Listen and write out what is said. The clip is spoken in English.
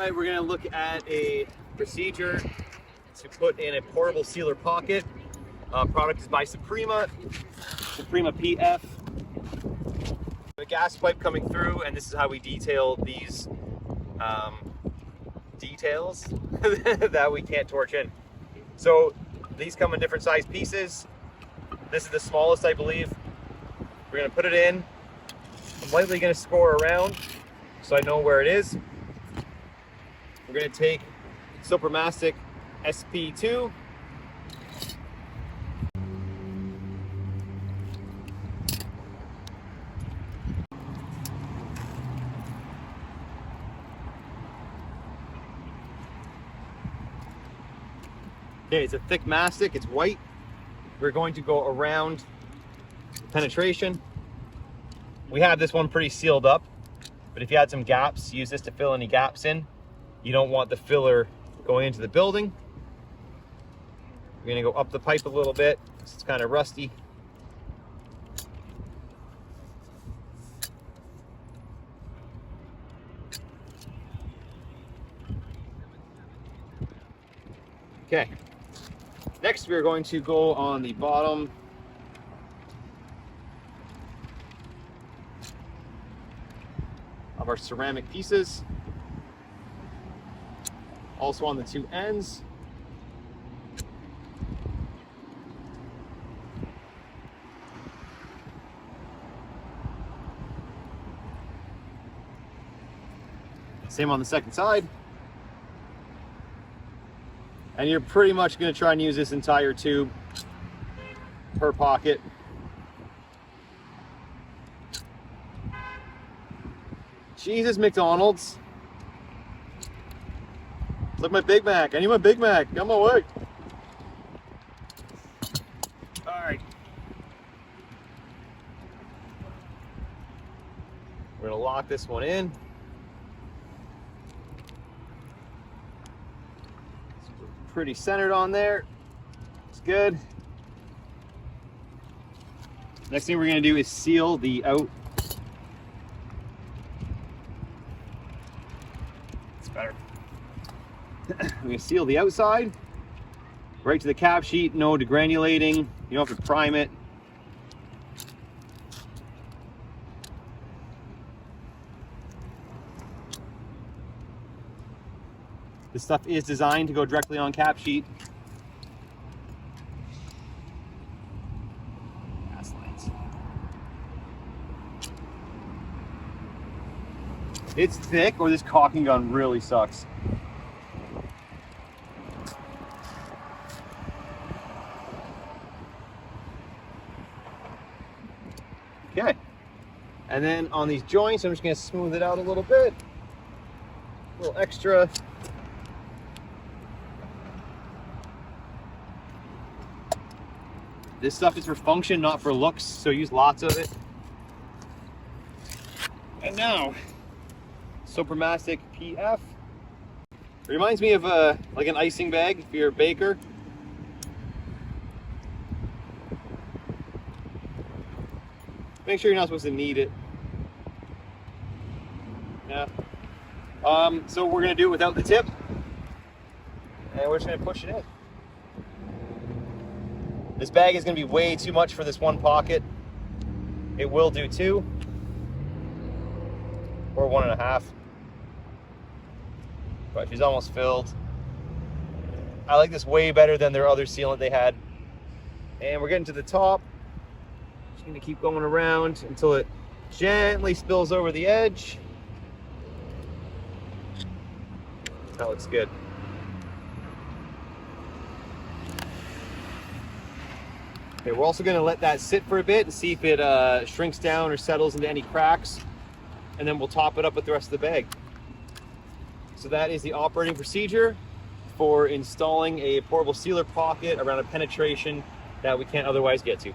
Alright, we're going to look at a procedure to put in a portable sealer pocket. Product is by Soprema PF. A gas pipe coming through, and this is how we detail these details that we can't torch in. So these come in different size pieces. This is the smallest, I believe. We're going to put it in. I'm lightly going to score around so I know where it is. We're going to take Soprema SP2. Okay, it's a thick mastic, it's white. We're going to go around the penetration. We have this one pretty sealed up, but if you had some gaps, use this to fill any gaps in. You don't want the filler going into the building. We're gonna go up the pipe a little bit. It's kind of rusty. Okay. Next, we're going to go on the bottom of our ceramic pieces. Also on the two ends. Same on the second side. And you're pretty much going to try and use this entire tube per pocket. Jesus, McDonald's. Look, my Big Mac. I need my Big Mac. Come my way. All right. We're going to lock this one in. Pretty centered on there. It's good. Next thing we're going to do is seal the out. It's better. We're going to seal the outside right to the cap sheet. No degranulating. You don't have to prime it. This stuff is designed to go directly on cap sheet. Gas lines. It's thick, or this caulking gun really sucks. Okay. And then on these joints, I'm just going to smooth it out a little bit. A little extra. This stuff is for function, not for looks, so use lots of it. And now, Soprema PF. It reminds me of like an icing bag if you're a baker. Make sure you're not supposed to knead it. Yeah. So we're gonna do it without the tip, and we're just gonna push it in. This bag is going to be way too much for this one pocket. It will do 2 or 1.5, but she's almost filled. I like this way better than their other sealant they had. And we're getting to the top. Just going to keep going around until it gently spills over the edge. That looks good. Okay, we're also going to let that sit for a bit and see if it shrinks down or settles into any cracks, and then we'll top it up with the rest of the bag. So that is the operating procedure for installing a portable sealer pocket around a penetration that we can't otherwise get to.